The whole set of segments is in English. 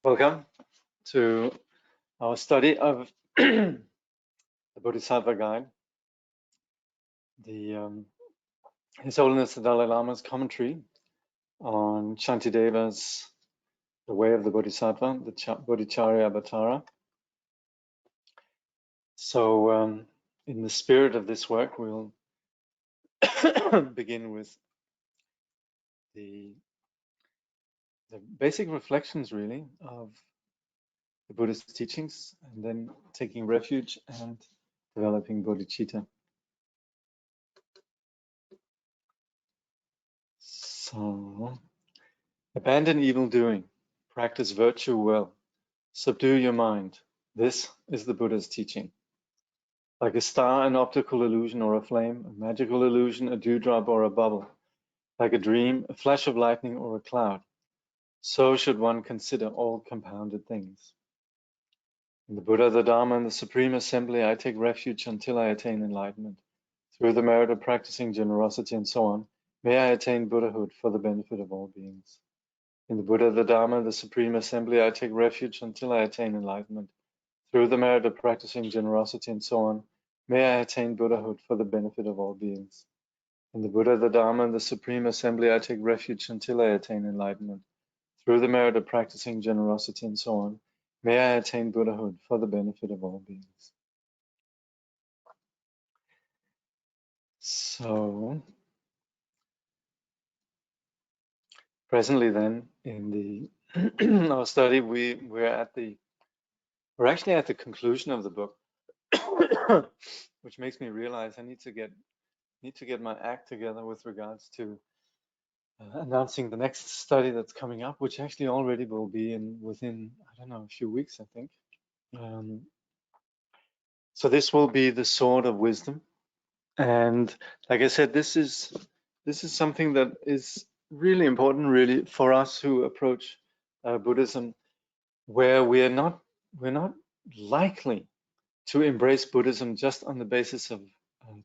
Welcome to our study of the Bodhisattva Guide, His Holiness the Dalai Lama's commentary on Shantideva's The Way of the Bodhisattva, the Bodhicharya Avatara. So in the spirit of this work, we'll begin with the basic reflections, really, of the Buddhist teachings, and then taking refuge and developing bodhicitta. So, abandon evil doing, practice virtue well, subdue your mind. This is the Buddha's teaching. Like a star, an optical illusion or a flame, a magical illusion, a dewdrop or a bubble, like a dream, a flash of lightning or a cloud, so should one consider all compounded things. In the Buddha, the Dharma, and the Supreme Assembly, I take refuge until I attain enlightenment. Through the merit of practicing generosity and so on, may I attain Buddhahood for the benefit of all beings. In the Buddha, the Dharma, the Supreme Assembly, I take refuge until I attain enlightenment. Through the merit of practicing generosity and so on, may I attain Buddhahood for the benefit of all beings. In the Buddha, the Dharma, and the Supreme Assembly, I take refuge until I attain enlightenment. Through the merit of practicing generosity and so on, may I attain Buddhahood for the benefit of all beings. So, presently then, in our study, we're actually at the conclusion of the book, which makes me realize I need to get my act together with regards to announcing the next study that's coming up, which actually already will be within I don't know, a few weeks, I think. So this will be the Sword of Wisdom, and like I said, this is something that is really important, really, for us who approach Buddhism, where we're not likely to embrace Buddhism just on the basis of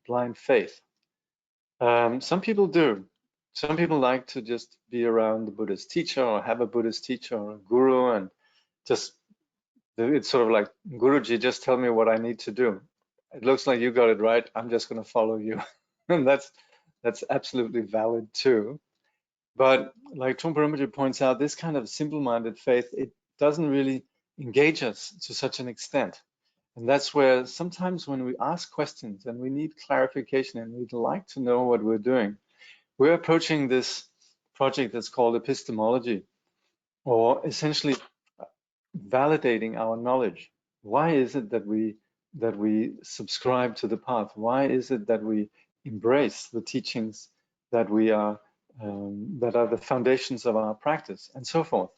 blind faith. Some people do. Some people like to just be around the Buddhist teacher or have a Buddhist teacher or a guru, and just, it's sort of like, Guruji, just tell me what I need to do. It looks like you got it right. I'm just going to follow you. And that's absolutely valid too. But like Trungpa Rinpoche points out, this kind of simple-minded faith, it doesn't really engage us to such an extent. And that's where sometimes when we ask questions and we need clarification and we'd like to know what we're doing, we're approaching this project that's called epistemology, or essentially validating our knowledge. Why is it that we subscribe to the path? Why is it that we embrace the teachings that are the foundations of our practice, and so forth?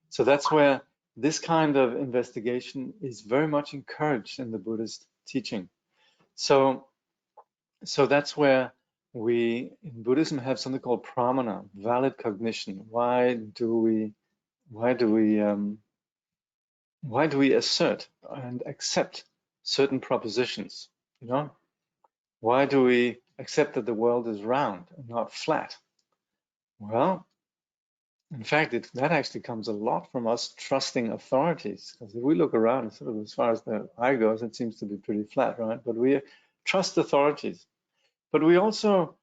So that's where this kind of investigation is very much encouraged in the Buddhist teaching. So that's where we in Buddhism have something called pramana, valid cognition. Why do we assert and accept certain propositions? You know, why do we accept that the world is round and not flat? Well, in fact, that actually comes a lot from us trusting authorities. Because if we look around, sort of as far as the eye goes, it seems to be pretty flat, right? But we trust authorities. But we also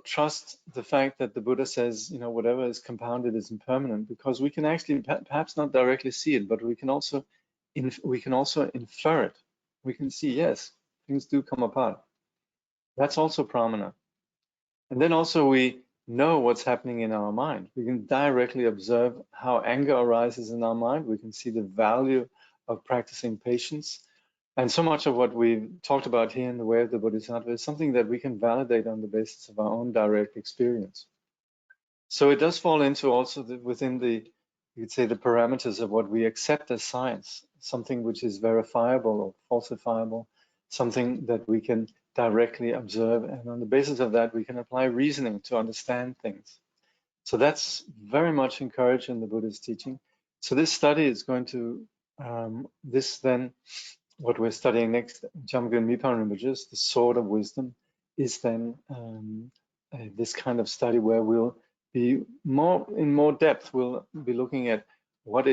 trust the fact that the Buddha says, you know, whatever is compounded is impermanent, because we can actually perhaps not directly see it, but we can also infer it. We can see, yes, things do come apart. That's also pramana. And then also we know what's happening in our mind. We can directly observe how anger arises in our mind. We can see the value of practicing patience. And so much of what we've talked about here in the Way of the Bodhisattva is something that we can validate on the basis of our own direct experience. So it does fall into also within you could say, the parameters of what we accept as science, something which is verifiable or falsifiable, something that we can directly observe, and on the basis of that we can apply reasoning to understand things. So that's very much encouraged in the Buddhist teaching. So this study is going to what we're studying next, Jamgon Mipan Rinpoche's, the Sword of Wisdom, is then this kind of study where we'll be in more depth. We'll be looking at what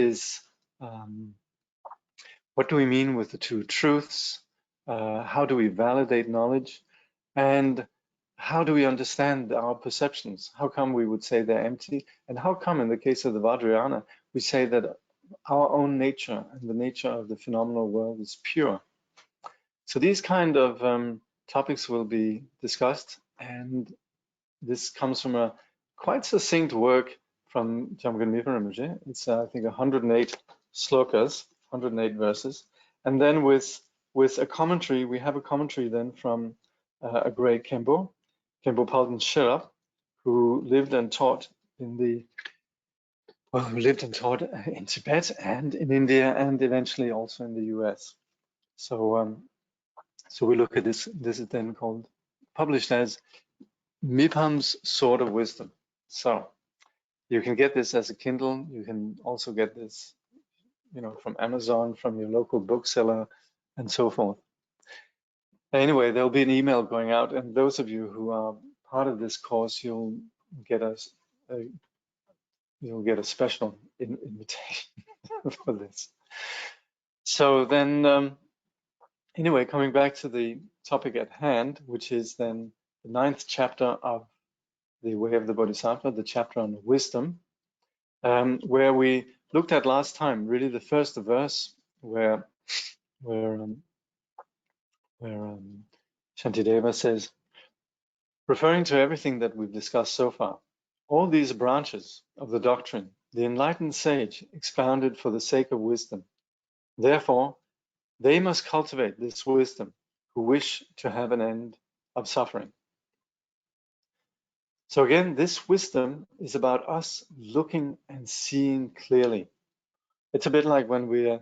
do we mean with the two truths? How do we validate knowledge? And how do we understand our perceptions? How come we would say they're empty? And how come in the case of the Vajrayana, we say that our own nature and the nature of the phenomenal world is pure? So these kind of topics will be discussed, and this comes from a quite succinct work from Jamgon Rinpoche. It's I think 108 slokas, 108 verses, and then with a commentary, we have a commentary then from a great Khenpo Palden Sherab, who lived and taught in Tibet and in India and eventually also in the US. So so we look at this. This is then published as Mipham's Sword of Wisdom. So you can get this as a Kindle. You can also get this, from Amazon, from your local bookseller, and so forth. Anyway, there'll be an email going out, and those of you who are part of this course, you'll get a special invitation for this. So then, anyway, coming back to the topic at hand, which is then the 9th chapter of the Way of the Bodhisattva, the chapter on wisdom, where we looked at last time, really the first verse where Shantideva says, referring to everything that we've discussed so far, all these branches of the doctrine, the enlightened sage expounded for the sake of wisdom. Therefore, they must cultivate this wisdom who wish to have an end of suffering. So again, this wisdom is about us looking and seeing clearly. It's a bit like when we're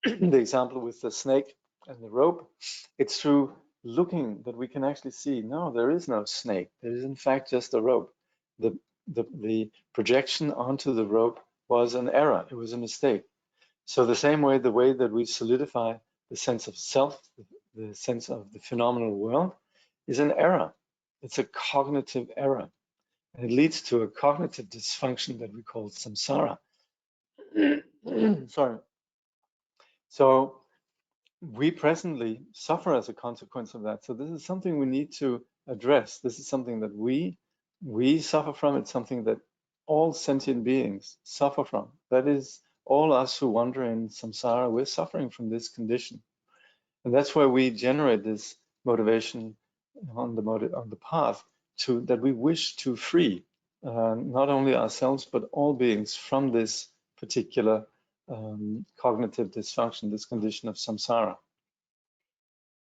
the example with the snake and the rope. It's through looking that we can actually see, no, there is no snake. There is in fact just a rope. The projection onto the rope was an error. It was a mistake. So the same way, the way that we solidify the sense of self, the sense of the phenomenal world, is an error. It's a cognitive error. And it leads to a cognitive dysfunction that we call samsara. Sorry. So we presently suffer as a consequence of that. So this is something we need to address. This is something that we suffer from. It's something that all sentient beings suffer from. That is, all us who wander in samsara, we're suffering from this condition. And that's where we generate this motivation on the path that we wish to free not only ourselves but all beings from this particular cognitive dysfunction, this condition of samsara.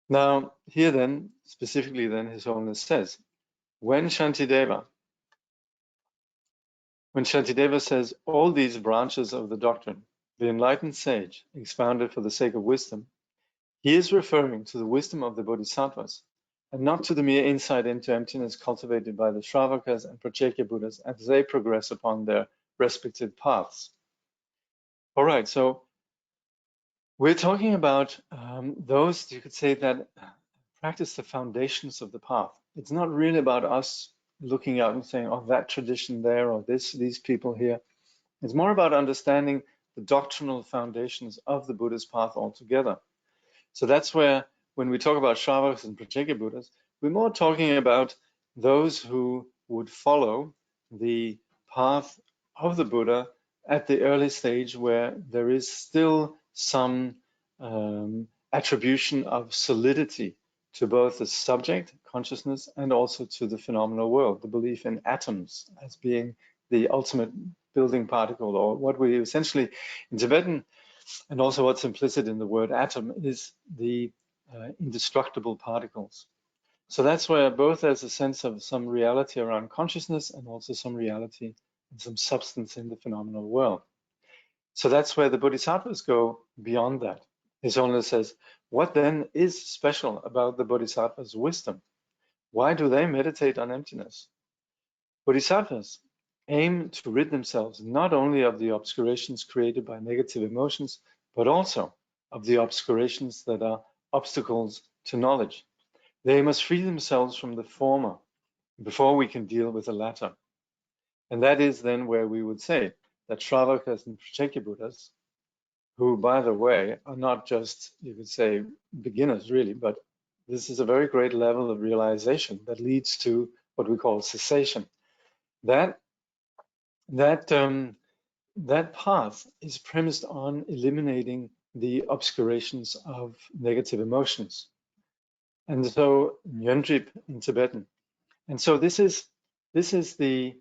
Now, here then, specifically then, His Holiness says, when Shantideva says all these branches of the doctrine, the enlightened sage expounded for the sake of wisdom, he is referring to the wisdom of the Bodhisattvas, and not to the mere insight into emptiness cultivated by the Shravakas and Pratyeka Buddhas as they progress upon their respective paths. All right, so we're talking about those, you could say, that practice the foundations of the path. It's not really about us looking out and saying, oh, that tradition there, or these people here. It's more about understanding the doctrinal foundations of the Buddhist path altogether. So that's where, when we talk about Shravakas and Pratyeka Buddhas, we're more talking about those who would follow the path of the Buddha at the early stage where there is still some attribution of solidity to both the subject, consciousness, and also to the phenomenal world, the belief in atoms as being the ultimate building particle, or what we essentially, in Tibetan, and also what's implicit in the word atom, is the indestructible particles. So that's where both there's a sense of some reality around consciousness and also some reality and some substance in the phenomenal world. So that's where the Bodhisattvas go beyond that. His Holiness says, what then is special about the Bodhisattva's wisdom? Why do they meditate on emptiness? Bodhisattvas aim to rid themselves not only of the obscurations created by negative emotions, but also of the obscurations that are obstacles to knowledge. They must free themselves from the former before we can deal with the latter. And that is then where we would say that Shravakas and Pratyeka Buddhas, who, by the way, are not just, you could say, beginners really, but this is a very great level of realization that leads to what we call cessation. That path is premised on eliminating the obscurations of negative emotions, and so Nyöndrip in Tibetan. And so this is the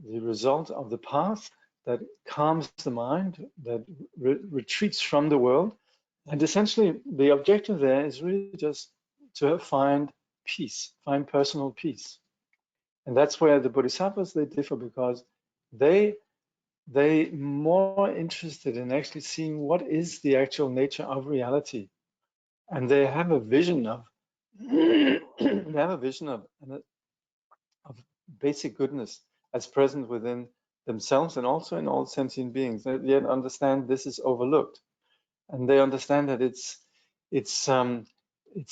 result of the path that calms the mind, that retreats from the world. And essentially, the objective there is really just to find peace, find personal peace. And that's where the Bodhisattvas, they differ, because they more interested in actually seeing what is the actual nature of reality. And they have a vision of of basic goodness as present within themselves and also in all sentient beings. They yet understand this is overlooked, and they understand that it's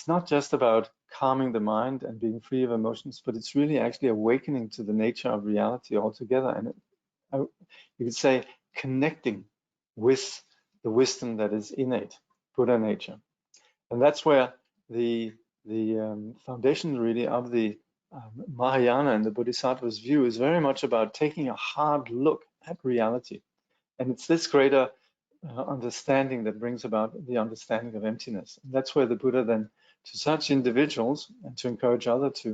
not just about calming the mind and being free of emotions, but it's really actually awakening to the nature of reality altogether, and you could say connecting with the wisdom that is innate, Buddha nature. And that's where the foundation really of the Mahayana and the Bodhisattva's view is very much about taking a hard look at reality. And it's this greater understanding that brings about the understanding of emptiness. And that's where the Buddha then, to such individuals and to encourage others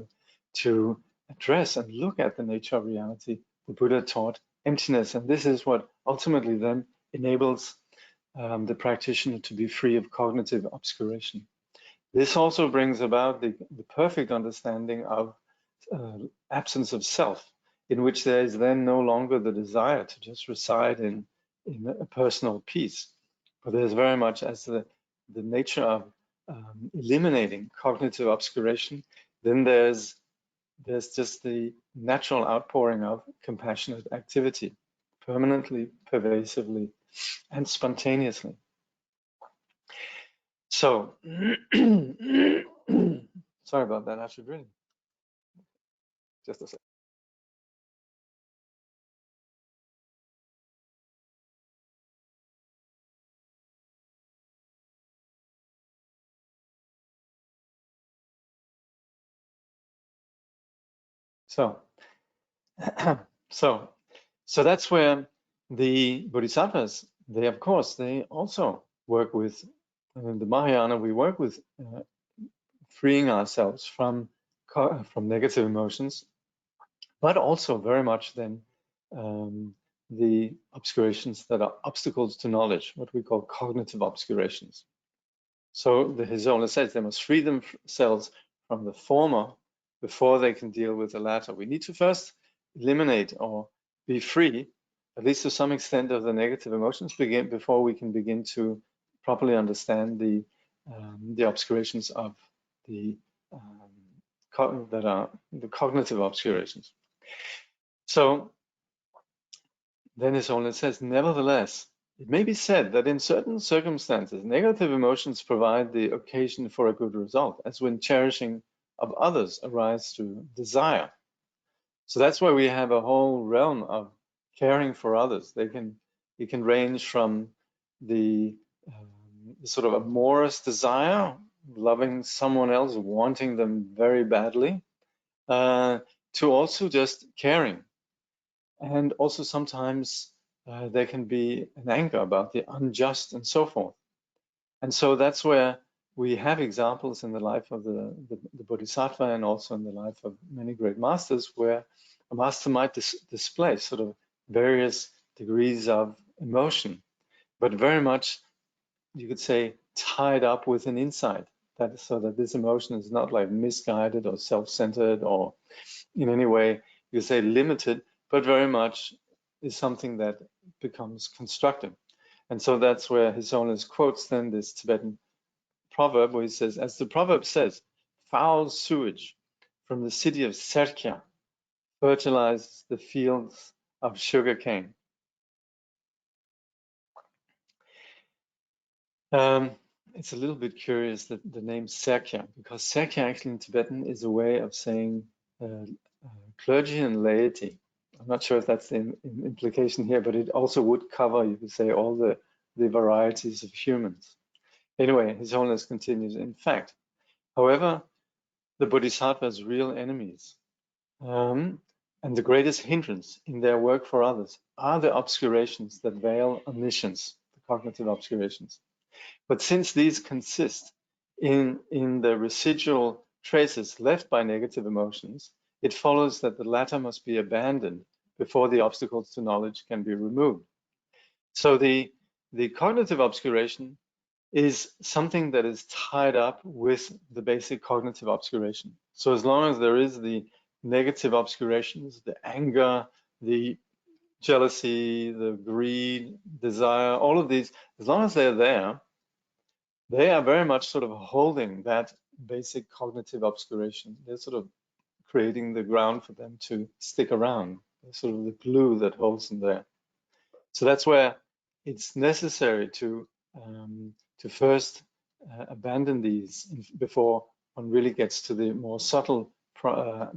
to address and look at the nature of reality, the Buddha taught emptiness. And this is what ultimately then enables the practitioner to be free of cognitive obscuration. This also brings about the perfect understanding of absence of self, in which there is then no longer the desire to just reside in a personal peace, but there's very much as the nature of eliminating cognitive obscuration. Then there's just the natural outpouring of compassionate activity, permanently, pervasively, and spontaneously. So, sorry about that. I should really just a second. So, so that's where the Bodhisattvas, they of course, they also work with, in the Mahayana, we work with freeing ourselves from negative emotions, but also very much then the obscurations that are obstacles to knowledge, what we call cognitive obscurations. So His Holiness says they must free themselves from the former before they can deal with the latter. We need to first eliminate or be free, at least to some extent, of the negative emotions before we can begin to properly understand the obscurations of that are the cognitive obscurations. So then His Holiness says, nevertheless, it may be said that in certain circumstances, negative emotions provide the occasion for a good result, as when cherishing of others arise through desire. So that's why we have a whole realm of caring for others. It can range from the sort of amorous desire, loving someone else, wanting them very badly, to also just caring. And also sometimes there can be an anger about the unjust and so forth. And so that's where we have examples in the life of the Bodhisattva and also in the life of many great masters, where a master might display sort of various degrees of emotion, but very much, you could say, tied up with an insight, so that this emotion is not like misguided or self-centered or in any way, you could say, limited, but very much is something that becomes constructive. And so that's where His Holiness quotes then this Tibetan proverb, where he says, as the proverb says, foul sewage from the city of Serkya fertilizes the fields of sugarcane. It's a little bit curious that the name Serkya, because Serkya actually in Tibetan is a way of saying clergy and laity. I'm not sure if that's the implication here, but it also would cover, you could say, all the varieties of humans. Anyway, His Holiness continues, in fact, however, the Bodhisattva's real enemies and the greatest hindrance in their work for others are the obscurations that veil omniscience, the cognitive obscurations. But since these consist in the residual traces left by negative emotions, it follows that the latter must be abandoned before the obstacles to knowledge can be removed. So the cognitive obscuration is something that is tied up with the basic cognitive obscuration. So as long as there is the negative obscurations, the anger, the jealousy, the greed, desire, all of these, as long as they're there, they are very much sort of holding that basic cognitive obscuration. They're sort of creating the ground for them to stick around. They're sort of the glue that holds them there. So that's where it's necessary to first abandon these before one really gets to the more subtle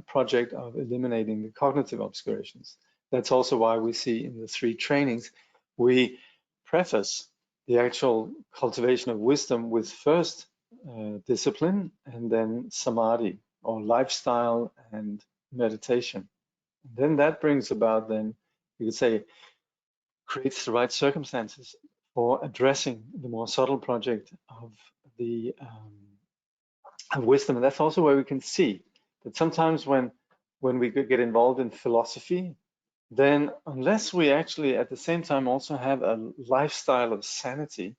project of eliminating the cognitive obscurations. That's also why we see in the 3 trainings, we preface the actual cultivation of wisdom with first discipline and then samadhi, or lifestyle and meditation. And then that brings about, then you could say, creates the right circumstances for addressing the more subtle project of the of wisdom. And that's also where we can see that sometimes when we get involved in philosophy, then unless we actually at the same time also have a lifestyle of sanity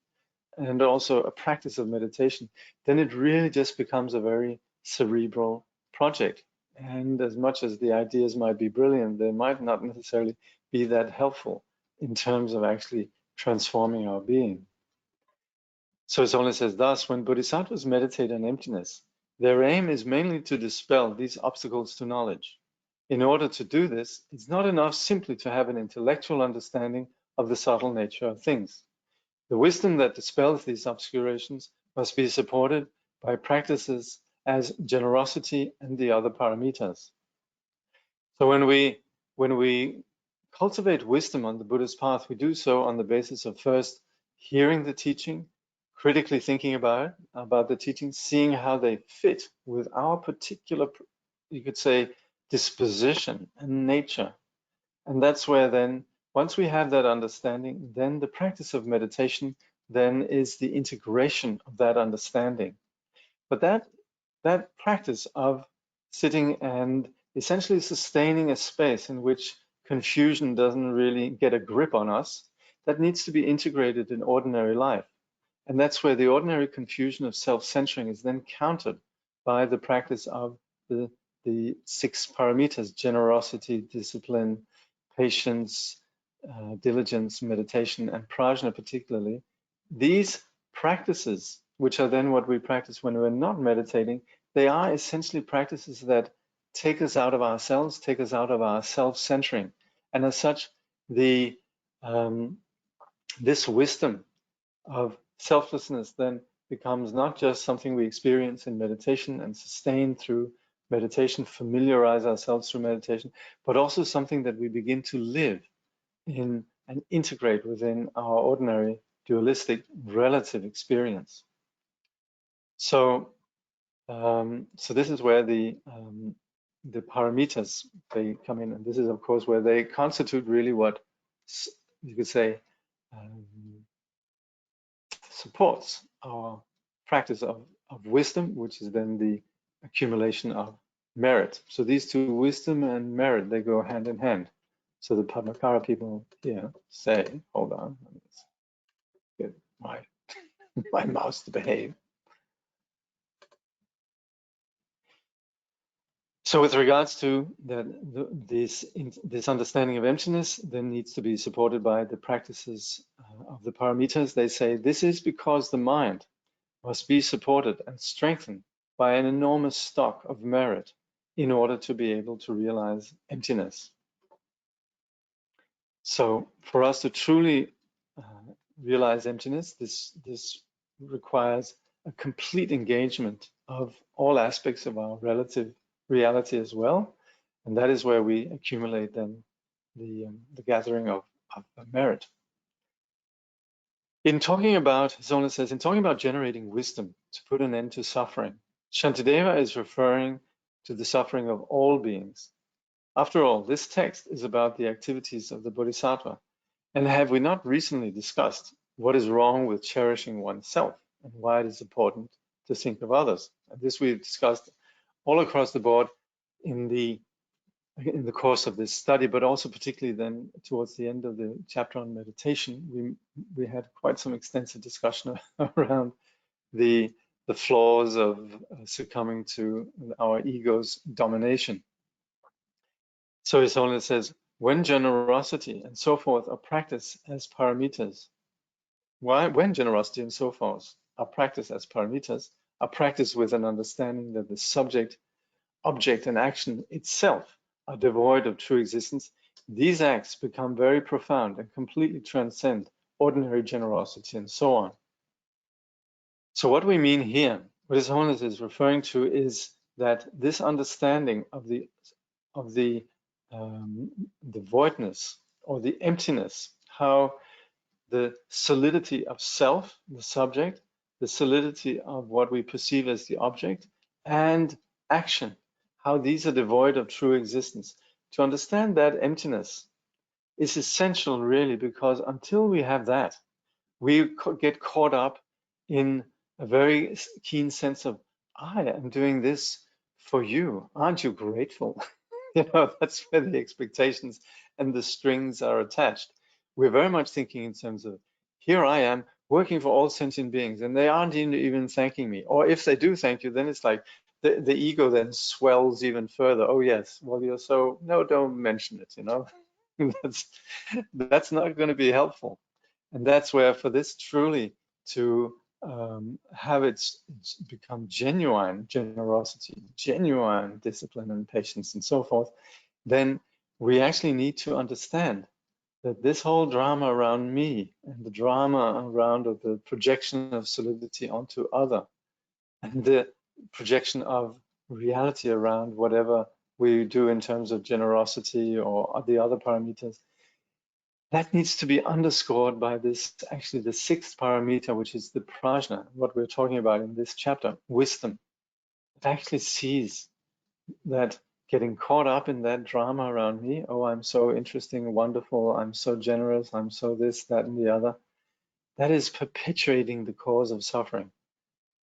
and also a practice of meditation, then it really just becomes a very cerebral project. And as much as the ideas might be brilliant, they might not necessarily be that helpful in terms of actually transforming our being. So it only says, thus, when bodhisattvas meditate on emptiness, their aim is mainly to dispel these obstacles to knowledge. In order to do this, it's not enough simply to have an intellectual understanding of the subtle nature of things. The wisdom that dispels these obscurations must be supported by practices as generosity and the other paramitas. So when we cultivate wisdom on the Buddhist path, we do so on the basis of first hearing the teaching, critically thinking about the teaching, seeing how they fit with our particular, you could say, disposition and nature. And that's where then, once we have that understanding, then the practice of meditation then is the integration of that understanding. But that practice of sitting and essentially sustaining a space in which confusion doesn't really get a grip on us, that needs to be integrated in ordinary life. And that's where the ordinary confusion of self-centering is then countered by the practice of the 6 paramitas: generosity, discipline, patience, diligence, meditation, and prajna particularly. These practices, which are then what we practice when we're not meditating, they are essentially practices that take us out of ourselves, take us out of our self-centering. And as such, this wisdom of selflessness then becomes not just something we experience in meditation and sustain through meditation, familiarize ourselves through meditation, but also something that we begin to live in and integrate within our ordinary dualistic relative experience. So, so this is where the paramitas, they come in, and this is of course where they constitute really what you could say supports our practice of wisdom, which is then the accumulation of merit. So these 2, wisdom and merit, they go hand in hand. So the Padmakara people here say, hold on, let's get my mouse to behave. So with regards to this understanding of emptiness, then needs to be supported by the practices of the paramitas. They say this is because the mind must be supported and strengthened by an enormous stock of merit in order to be able to realize emptiness. So for us to truly realize emptiness, this requires a complete engagement of all aspects of our relative reality as well. And that is where we accumulate then the gathering of merit. In talking about, Zona says, in talking about generating wisdom to put an end to suffering, Shantideva is referring to the suffering of all beings. After all, this text is about the activities of the Bodhisattva. And have we not recently discussed what is wrong with cherishing oneself and why it is important to think of others? And this we've discussed all across the board in the course of this study, but also particularly then towards the end of the chapter on meditation, we had quite some extensive discussion around the flaws of succumbing to our ego's domination. So it only says, when generosity and so forth are practiced as paramitas, when generosity and so forth are practiced as paramitas, are practiced with an understanding that the subject, object, and action itself are devoid of true existence, these acts become very profound and completely transcend ordinary generosity and so on. So what we mean here, what His Holiness is referring to, is that this understanding of the voidness or the emptiness, how the solidity of self, the subject, the solidity of what we perceive as the object, and action, how these are devoid of true existence. To understand that emptiness is essential, really, because until we have that, we get caught up in a very keen sense of, I am doing this for you. Aren't you grateful? That's where the expectations and the strings are attached. We're very much thinking in terms of, here I am working for all sentient beings, and they aren't even thanking me. Or if they do thank you, then it's like the ego then swells even further. Oh yes, well you're so, no, don't mention it, that's not going to be helpful. And that's where, for this truly to have it become genuine generosity, genuine discipline and patience and so forth, then we actually need to understand that this whole drama around me and the drama around the projection of solidity onto other and the projection of reality around whatever we do in terms of generosity or the other parameters, that needs to be underscored by this, actually the sixth parameter, which is the prajna, what we're talking about in this chapter, wisdom. It actually sees that getting caught up in that drama around me, oh, I'm so interesting, wonderful, I'm so generous, I'm so this, that, and the other, that is perpetuating the cause of suffering.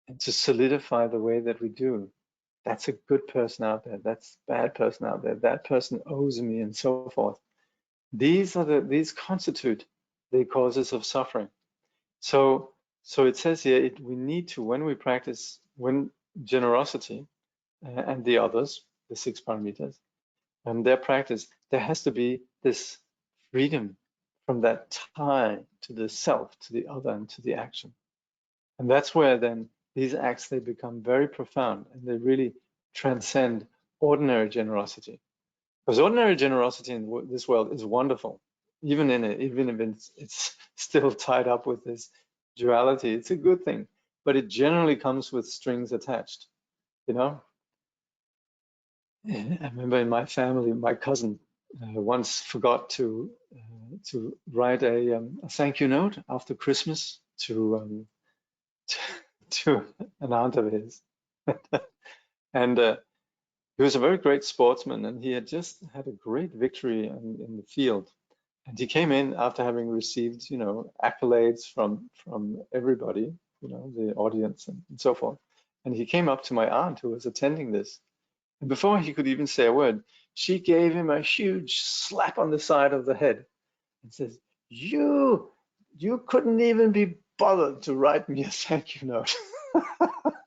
And to solidify the way that we do, that's a good person out there, that's a bad person out there, that person owes me, and so forth. These constitute the causes of suffering. So it says here, we need to, when we practice, when generosity and the others, the six parameters, and their practice, there has to be this freedom from that tie to the self, to the other, and to the action. And that's where then these acts, they become very profound and they really transcend ordinary generosity. Because ordinary generosity in this world is wonderful, even if it's still tied up with this duality. It's a good thing, but it generally comes with strings attached. I remember in my family, my cousin once forgot to write a thank you note after Christmas to an aunt of his, and he was a very great sportsman, and he had just had a great victory in the field. And he came in after having received, accolades from everybody, the audience and so forth. And he came up to my aunt who was attending this. And before he could even say a word, she gave him a huge slap on the side of the head and says, you couldn't even be bothered to write me a thank you note.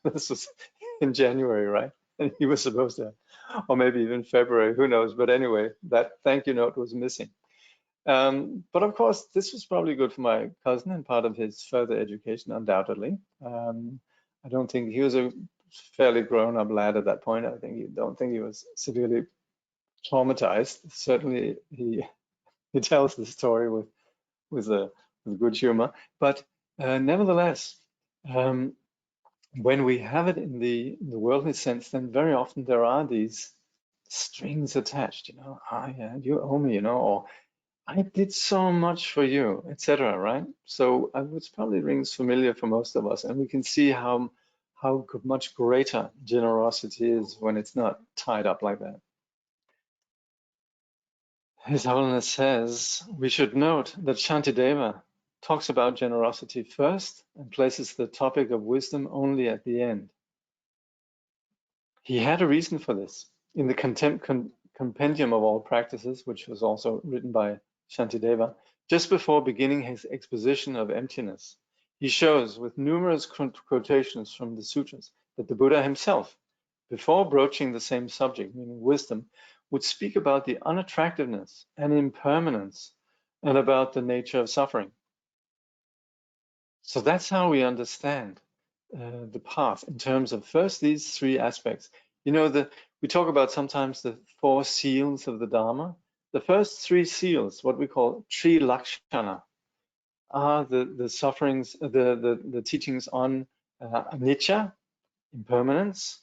This was in January, right? And he was supposed to, or maybe even February, who knows? But anyway, that thank you note was missing. But of course, this was probably good for my cousin and part of his further education, undoubtedly. I don't think he was a fairly grown-up lad at that point. I don't think he was severely traumatized. Certainly, he tells the story with good humor. But nevertheless, when we have it in the worldly sense, then very often there are these strings attached, yeah, you owe me, or I did so much for you, etc. Right? So it probably rings familiar for most of us, and we can see how much greater generosity is when it's not tied up like that. His Holiness says we should note that Shantideva talks about generosity first and places the topic of wisdom only at the end. He had a reason for this. In the Compendium of All Practices, which was also written by Shantideva, just before beginning his exposition of emptiness, he shows with numerous quotations from the sutras that the Buddha himself, before broaching the same subject, meaning wisdom, would speak about the unattractiveness and impermanence and about the nature of suffering. So that's how we understand the path in terms of first these three aspects. We talk about sometimes the 4 seals of the Dharma. The first 3 seals, what we call Tri Lakshana, are the sufferings, the teachings on anicca, impermanence,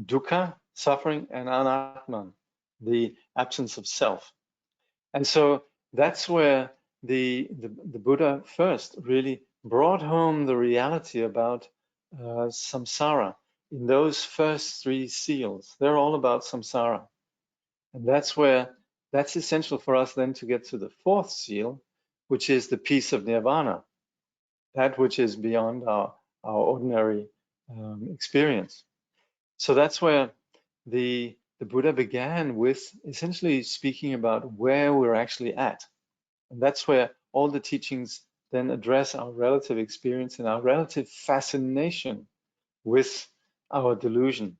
dukkha, suffering, and anatman, the absence of self. And so that's where the Buddha first really brought home the reality about samsara in those first 3 seals. They're all about samsara. And that's essential for us then to get to the 4th seal, which is the peace of nirvana, that which is beyond our ordinary experience. So that's where the Buddha began with essentially speaking about where we're actually at. And that's where all the teachings then address our relative experience and our relative fascination with our delusion.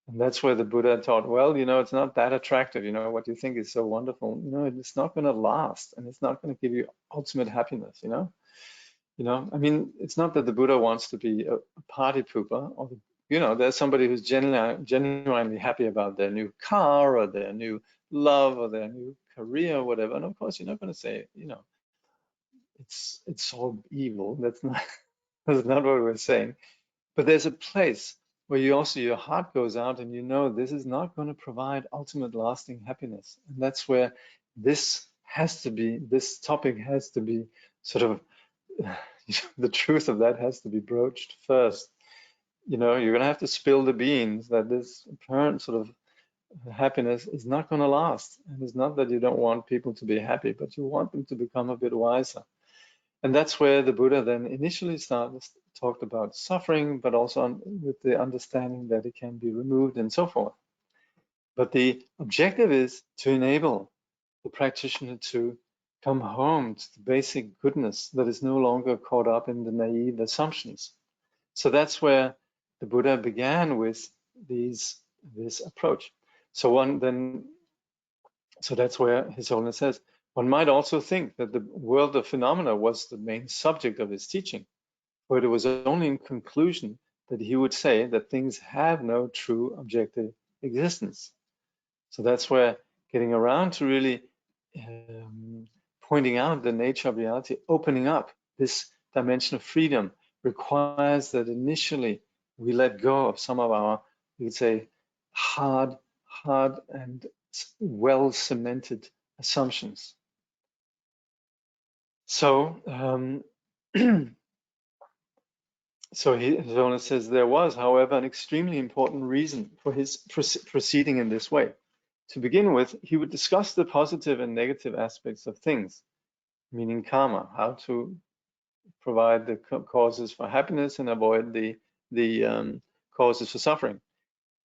And that's where the Buddha taught, well, it's not that attractive. What you think is so wonderful, it's not going to last, and it's not going to give you ultimate happiness, I mean, it's not that the Buddha wants to be a party pooper, or there's somebody who's genuinely happy about their new car or their new love or their new career or whatever. And of course, you're not going to say, it's all evil. That's not that's not what we're saying. But there's a place where your heart goes out and this is not going to provide ultimate lasting happiness. And that's where this topic has to be sort of, the truth of that has to be broached first. You're going to have to spill the beans that this apparent sort of happiness is not going to last. And it's not that you don't want people to be happy, but you want them to become a bit wiser. And that's where the Buddha then initially talked about suffering, but also with the understanding that it can be removed and so forth. But the objective is to enable the practitioner to come home to the basic goodness that is no longer caught up in the naive assumptions. So that's where the Buddha began with this approach. So that's where His Holiness says, one might also think that the world of phenomena was the main subject of his teaching, for it was only in conclusion that he would say that things have no true objective existence. So that's where getting around to really pointing out the nature of reality, opening up this dimension of freedom, requires that initially we let go of some of our, you could say, hard and well cemented assumptions. So, His Holiness says there was, however, an extremely important reason for his proceeding in this way. To begin with, he would discuss the positive and negative aspects of things, meaning karma, how to provide the causes for happiness and avoid the causes for suffering.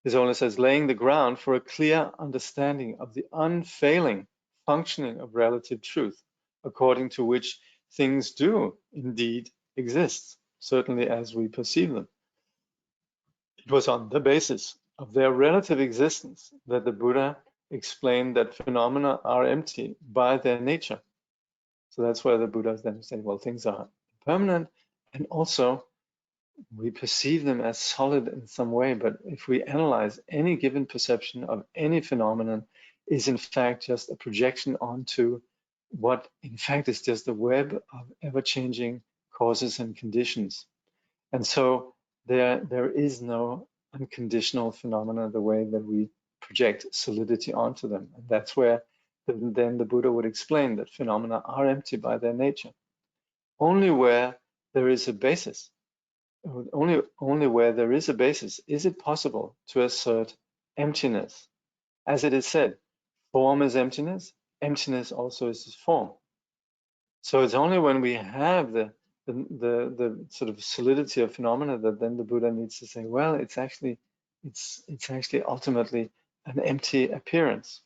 His Holiness says, laying the ground for a clear understanding of the unfailing functioning of relative truth, according to which things do indeed exist, certainly as we perceive them. It was on the basis of their relative existence that the Buddha explained that phenomena are empty by their nature. So that's where the Buddha then say, well, things are permanent, and also we perceive them as solid in some way, but if we analyze any given perception of any phenomenon is in fact just a projection onto what in fact is just a web of ever-changing causes and conditions. And so there is no unconditional phenomena the way that we project solidity onto them. And that's where then the Buddha would explain that phenomena are empty by their nature. Only where there is a basis, only where there is a basis, is it possible to assert emptiness. As it is said, form is emptiness, emptiness also is form. So it's only when we have the sort of solidity of phenomena that then the Buddha needs to say, well, it's actually ultimately an empty appearance.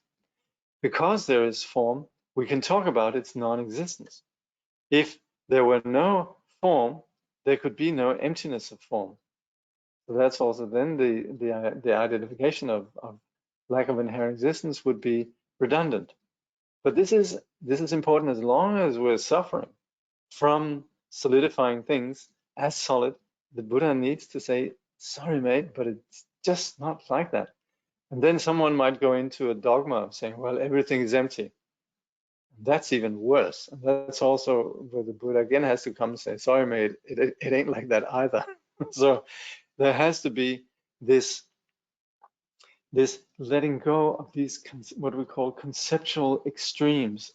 Because there is form, we can talk about its non-existence. If there were no form, there could be no emptiness of form. So that's also then the identification of lack of inherent existence would be redundant. But this is important as long as we're suffering from solidifying things as solid. The Buddha needs to say, sorry, mate, but it's just not like that. And then someone might go into a dogma of saying, well, everything is empty. That's even worse. And that's also where the Buddha again has to come and say, sorry, mate, it ain't like that either. So there has to be this letting go of these what we call conceptual extremes.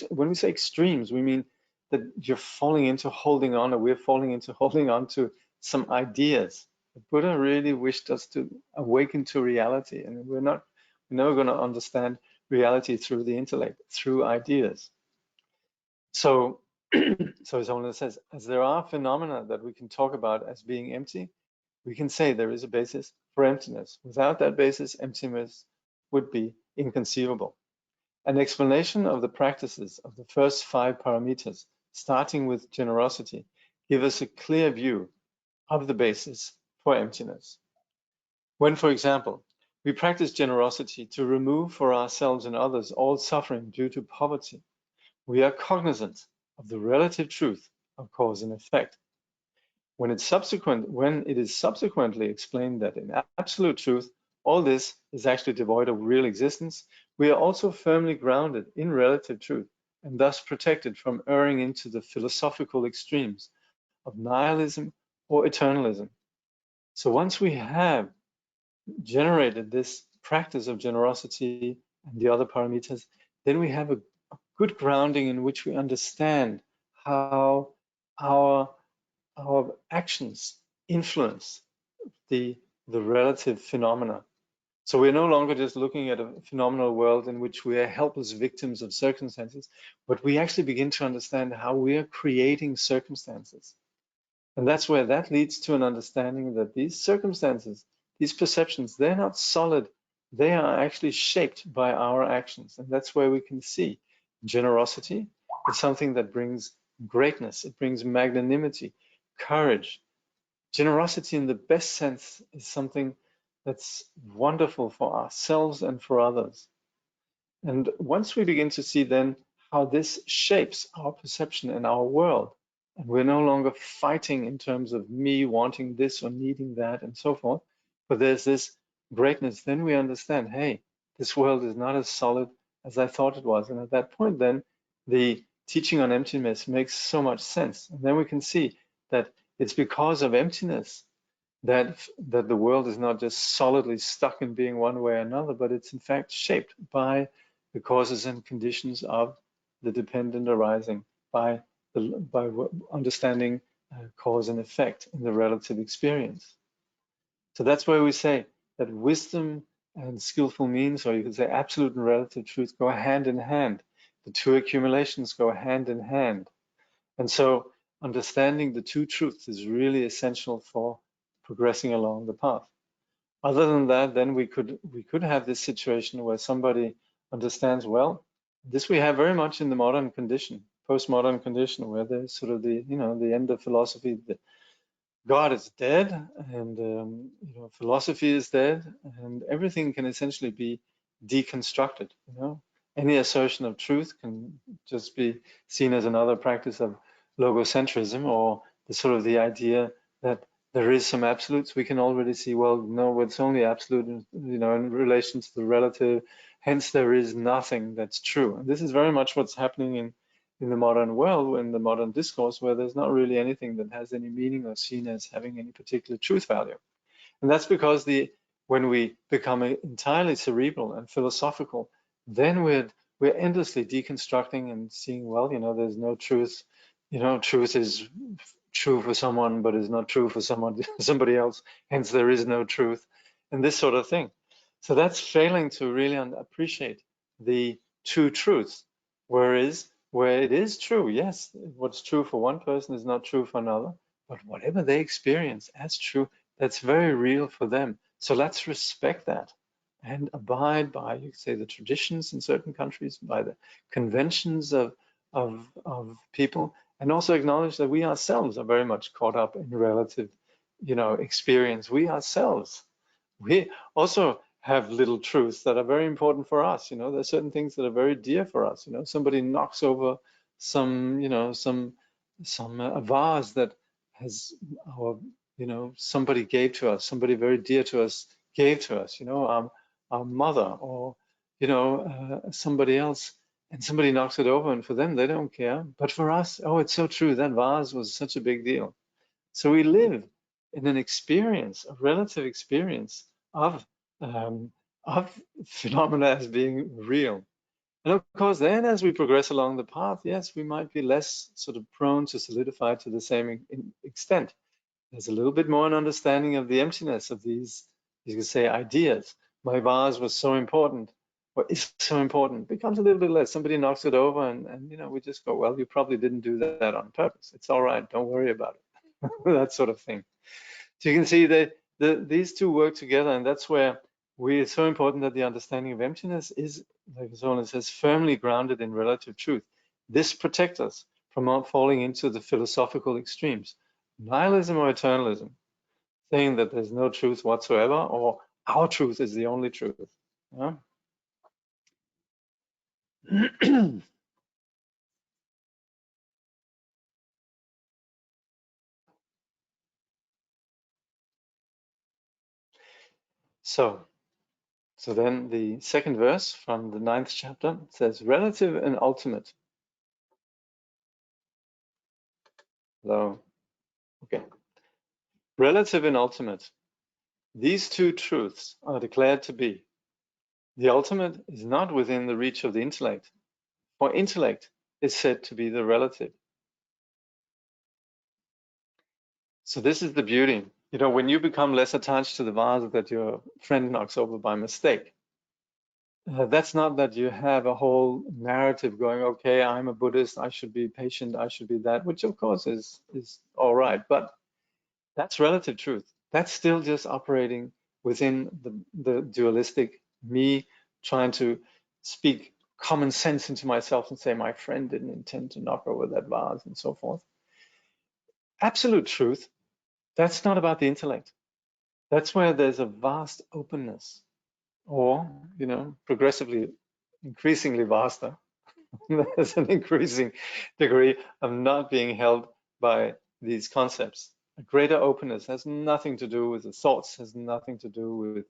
When we say extremes, we mean that you're falling into holding on, or we're falling into holding on to some ideas. The Buddha really wished us to awaken to reality, and we're never going to understand reality through the intellect, through ideas. So, so as Owen says, as there are phenomena that we can talk about as being empty, we can say there is a basis for emptiness. Without that basis, emptiness would be inconceivable. An explanation of the practices of the first 5 paramitas, starting with generosity, give us a clear view of the basis for emptiness. When, for example, we practice generosity to remove for ourselves and others all suffering due to poverty, we are cognizant of the relative truth of cause and effect. When it is subsequently explained that in absolute truth, all this is actually devoid of real existence, we are also firmly grounded in relative truth and thus protected from erring into the philosophical extremes of nihilism or eternalism. So once we have generated this practice of generosity and the other paramitas, then we have a good grounding in which we understand how our actions influence the relative phenomena. So we're no longer just looking at a phenomenal world in which we are helpless victims of circumstances, but we actually begin to understand how we are creating circumstances. And that's where that leads to an understanding that these circumstances, these perceptions, they're not solid. They are actually shaped by our actions. And that's where we can see generosity is something that brings greatness. It brings magnanimity, courage. Generosity in the best sense is something that's wonderful for ourselves and for others. And once we begin to see then how this shapes our perception and our world, and we're no longer fighting in terms of me wanting this or needing that and so forth, but there's this greatness, then we understand, hey, this world is not as solid as I thought it was. And at that point, then the teaching on emptiness makes so much sense. And then we can see that it's because of emptiness that the world is not just solidly stuck in being one way or another, but it's in fact shaped by the causes and conditions of the dependent arising, by understanding cause and effect in the relative experience. So that's why we say that wisdom and skillful means, or you could say absolute and relative truth, go hand in hand. The two accumulations go hand in hand. And so understanding the two truths is really essential for progressing along the path. Other than that, then we could have this situation where somebody understands, well, this we have very much in the modern condition, postmodern condition, where there's sort of the end of philosophy. God is dead, and philosophy is dead, and everything can essentially be deconstructed. Any assertion of truth can just be seen as another practice of logocentrism, or the idea that there is some absolutes. We can already see, well, no, it's only absolute, in relation to the relative. Hence, there is nothing that's true. And this is very much what's happening in the modern world, in the modern discourse, where there's not really anything that has any meaning or seen as having any particular truth value. And that's because the when we become entirely cerebral and philosophical, then we're endlessly deconstructing and seeing, well, there's no truth. Truth is true for someone, but is not true for somebody else. Hence, there is no truth, and this sort of thing. So that's failing to really appreciate the two truths. Whereas where it is true, yes, what's true for one person is not true for another, but whatever they experience as true, that's very real for them. So let's respect that and abide by, you could say, the traditions in certain countries, by the conventions of people, and also acknowledge that we ourselves are very much caught up in relative, experience. We ourselves, we also have little truths that are very important for us. There's certain things that are very dear for us. Somebody knocks over some, a vase that has our, somebody gave to us, somebody very dear to us gave to us, our mother, or, somebody else, and somebody knocks it over, and for them, they don't care. But for us, oh, it's so true. That vase was such a big deal. So we live in an experience, a relative experience of um, of phenomena as being real. And of course, then as we progress along the path, yes, we might be less sort of prone to solidify to the same extent. There's a little bit more an understanding of the emptiness of these, you could say, ideas. My vase was so important, or is so important, becomes a little bit less. Somebody knocks it over, and we just go, well, you probably didn't do that on purpose. It's all right, don't worry about it. That sort of thing. So you can see that these two work together, and that's where it's so important that the understanding of emptiness is, like Zolan says, firmly grounded in relative truth. This protects us from falling into the philosophical extremes, nihilism or eternalism, saying that there's no truth whatsoever, or our truth is the only truth. Yeah? So then the second verse from the 9th chapter says, relative and ultimate. So, okay. Relative and ultimate. These two truths are declared to be. The ultimate is not within the reach of the intellect, for intellect is said to be the relative. So this is the beauty. When you become less attached to the vase that your friend knocks over by mistake, that's not that you have a whole narrative going, okay, I'm a Buddhist, I should be patient, I should be that, which of course is all right, but that's relative truth. That's still just operating within the dualistic me trying to speak common sense into myself and say my friend didn't intend to knock over that vase and so forth. Absolute truth, that's not about the intellect. That's where there's a vast openness, or, progressively, increasingly vaster. There's an increasing degree of not being held by these concepts. A greater openness has nothing to do with the thoughts, has nothing to do with,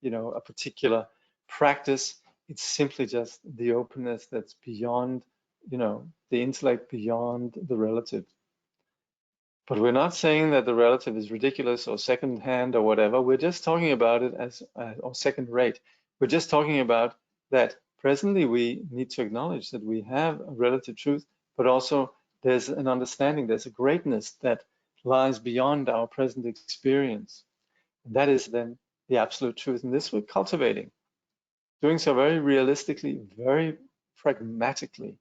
a particular practice. It's simply just the openness that's beyond, the intellect, beyond the relative. But we're not saying that the relative is ridiculous or second-hand or whatever. We're just talking about it as, or second-rate. We're just talking about that presently we need to acknowledge that we have a relative truth, but also there's an understanding, there's a greatness that lies beyond our present experience. And that is then the absolute truth. And this we're cultivating, doing so very realistically, very pragmatically.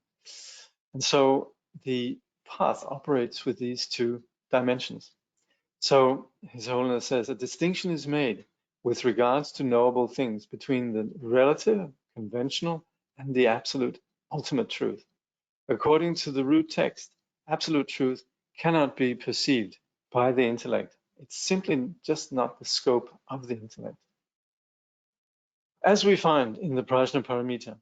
And so the path operates with these two dimensions. So His Holiness says a distinction is made with regards to knowable things between the relative, conventional, and the absolute, ultimate truth. According to the root text, absolute truth cannot be perceived by the intellect. It's simply just not the scope of the intellect. As we find in the Prajnaparamita,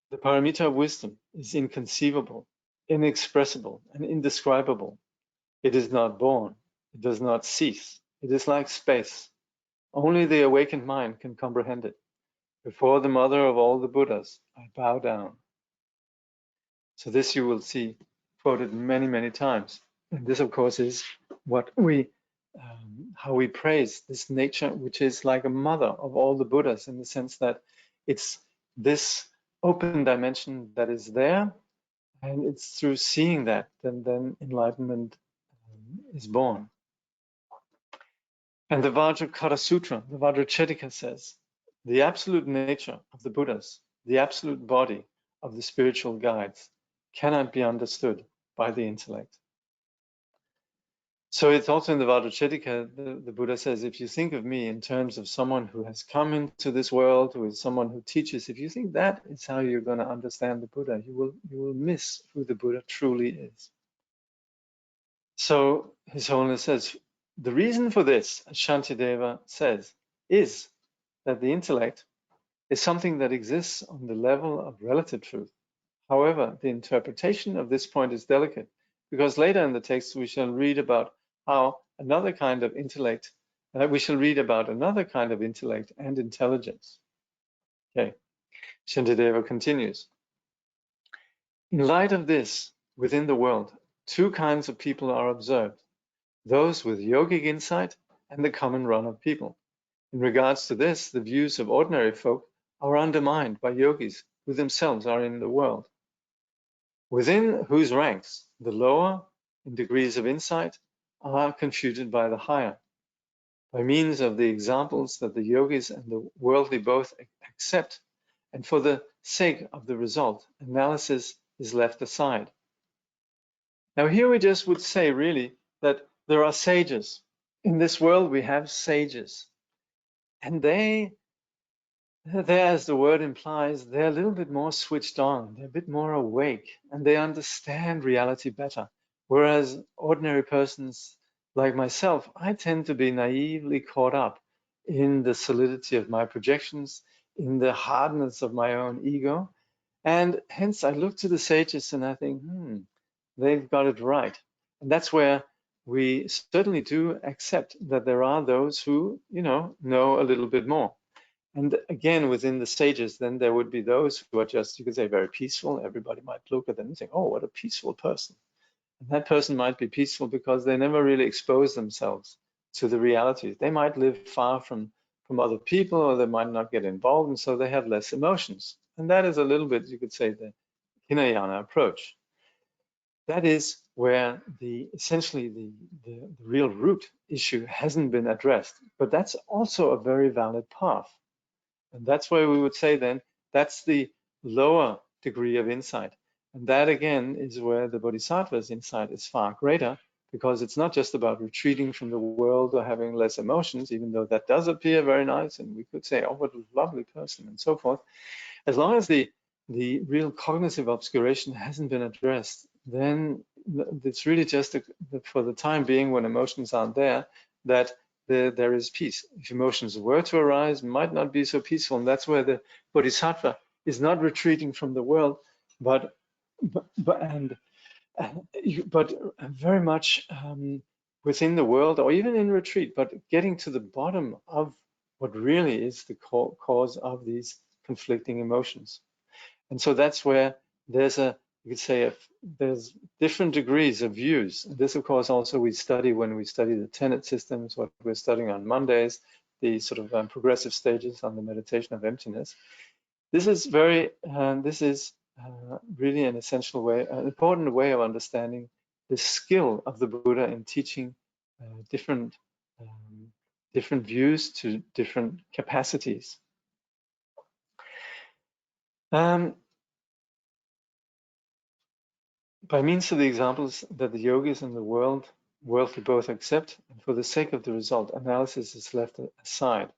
the paramita of wisdom is inconceivable, inexpressible, and indescribable. It is not born. It does not cease. It is like space. Only the awakened mind can comprehend it. Before the mother of all the Buddhas, I bow down. So this you will see quoted many, many times. And this, of course, is what we how we praise this nature, which is like a mother of all the Buddhas, in the sense that it's this open dimension that is there, and it's through seeing that then enlightenment is born. And the Vajrakara Sutra, the Vajracchedika says, the absolute nature of the Buddhas, the absolute body of the spiritual guides, cannot be understood by the intellect. So it's also in the Vajracchedika, the Buddha says, if you think of me in terms of someone who has come into this world, who is someone who teaches, if you think that is how you're going to understand the Buddha, you will miss who the Buddha truly is. So His Holiness says, the reason for this, as Shantideva says, is that the intellect is something that exists on the level of relative truth. However, the interpretation of this point is delicate, because later in the text we shall read about how another kind of intellect, and intelligence. Okay, Shantideva continues. In light of this, within the world, two kinds of people are observed, those with yogic insight and the common run of people. In regards to this, the views of ordinary folk are undermined by yogis who themselves are in the world, within whose ranks the lower, in degrees of insight, are confuted by the higher. By means of the examples that the yogis and the worldly both accept, and for the sake of the result, analysis is left aside. Now here we just would say really that there are sages. In this world we have sages. And they're, as the word implies, they're a little bit more switched on, they're a bit more awake, and they understand reality better. Whereas ordinary persons like myself, I tend to be naively caught up in the solidity of my projections, in the hardness of my own ego. And hence I look to the sages and I think, they've got it right. And that's where we certainly do accept that there are those who, know a little bit more. And again, within the sages, then there would be those who are just, you could say, very peaceful. Everybody might look at them and think, oh, what a peaceful person. And that person might be peaceful because they never really expose themselves to the realities. They might live far from other people, or they might not get involved, and so they have less emotions. And that is a little bit, you could say, the Hinayana approach. That is where essentially the real root issue hasn't been addressed. But that's also a very valid path. And that's where we would say then, that's the lower degree of insight. And that again is where the Bodhisattva's insight is far greater, because it's not just about retreating from the world or having less emotions, even though that does appear very nice. And we could say, oh, what a lovely person and so forth. As long as the real cognitive obscuration hasn't been addressed, then it's really just for the time being, when emotions aren't there, that there is peace. If emotions were to arise, might not be so peaceful, and that's where the Bodhisattva is not retreating from the world, but very much within the world, or even in retreat, but getting to the bottom of what really is the cause of these conflicting emotions. And so that's where there's there's different degrees of views. This, of course, also we study when we study the tenet systems, what we're studying on Mondays, the sort of progressive stages on the meditation of emptiness. This is really an essential way, an important way of understanding the skill of the Buddha in teaching different views to different capacities. By means of the examples that the yogis and the worldly both accept, and for the sake of the result, analysis is left aside.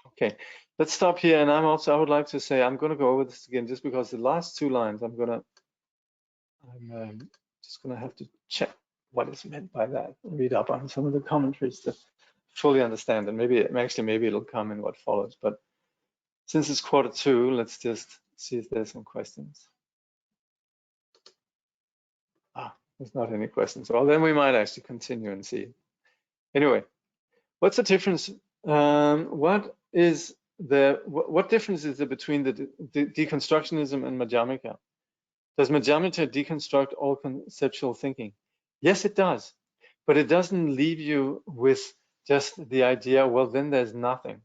Okay, let's stop here. And I would like to say, I'm going to go over this again, just because the last two lines, I'm just going to have to check what is meant by that, read up on some of the commentaries to fully understand, and maybe it'll come in what follows. But since it's 1:45, let's just see if there's some questions. There's not any questions. Well, then we might actually continue and see. Anyway, what's the difference? What difference is there between the deconstructionism and Madhyamika? Does Madhyamika deconstruct all conceptual thinking? Yes, it does. but it doesn't leave you with just the idea, well, then there's nothing.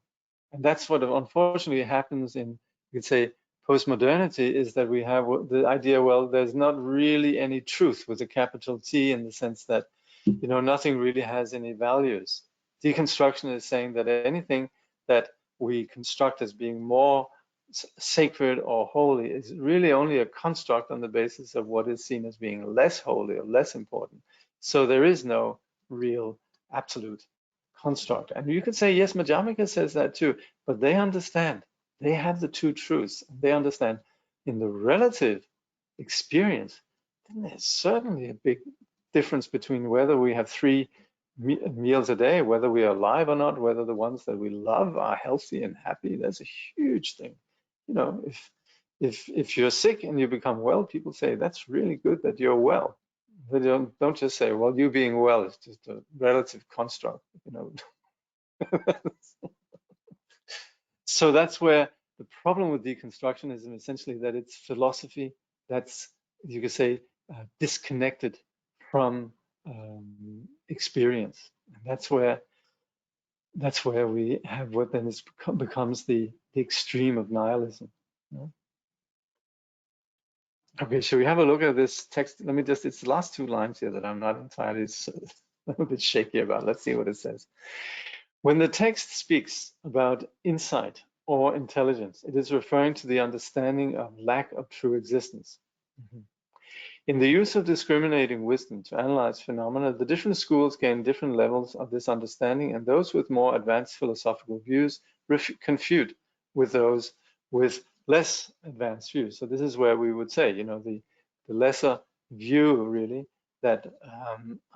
And that's what unfortunately happens in, you could say, postmodernity, is that we have the idea, well, there's not really any truth with a capital T, in the sense that, nothing really has any values. Deconstruction is saying that anything that we construct as being more sacred or holy is really only a construct on the basis of what is seen as being less holy or less important. So there is no real absolute construct. And you could say, yes, Madhyamaka says that too, but they understand. They have the two truths. They understand in the relative experience, then there's certainly a big difference between whether we have 3 meals a day, whether we are alive or not, whether the ones that we love are healthy and happy. That's a huge thing. If you're sick and you become well, people say that's really good that you're well. They don't just say, well, you being well is just a relative construct. So that's where the problem with deconstructionism is essentially that it's philosophy that's, you could say, disconnected from experience. And that's where we have what then becomes the extreme of nihilism. Okay, so we have a look at this text. It's the last 2 lines here that I'm not entirely a bit shaky about. Let's see what it says. When the text speaks about insight or intelligence, it is referring to the understanding of lack of true existence. In the use of discriminating wisdom to analyze phenomena, the different schools gain different levels of this understanding, and those with more advanced philosophical views confute with those with less advanced views. So this is where we would say, the lesser view really that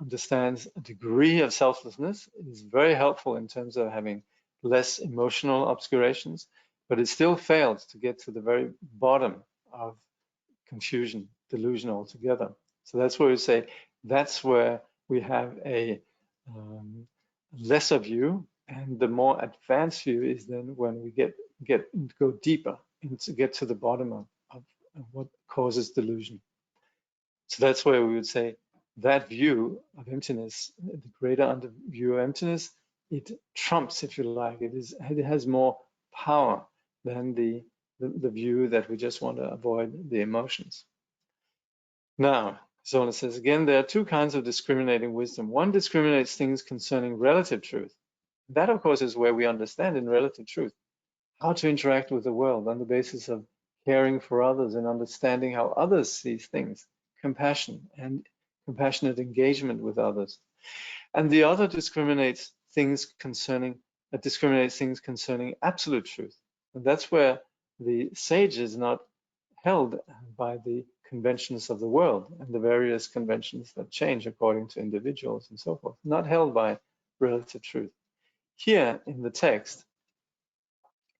understands a degree of selflessness is very helpful in terms of having less emotional obscurations, but it still fails to get to the very bottom of confusion, delusion altogether. So that's where we say that's where we have a lesser view, and the more advanced view is then when we go deeper and to get to the bottom of what causes delusion. So that's where we would say that view of emptiness, the greater view of emptiness, it trumps, if you like. It has more power than the view that we just want to avoid the emotions. Now, Zona says, again, there are 2 kinds of discriminating wisdom. One discriminates things concerning relative truth. That, of course, is where we understand in relative truth how to interact with the world on the basis of caring for others and understanding how others see things, compassion and compassionate engagement with others. And the other discriminates things concerning absolute truth. And that's where the sage is not held by the conventions of the world and the various conventions that change according to individuals and so forth, not held by relative truth. Here in the text,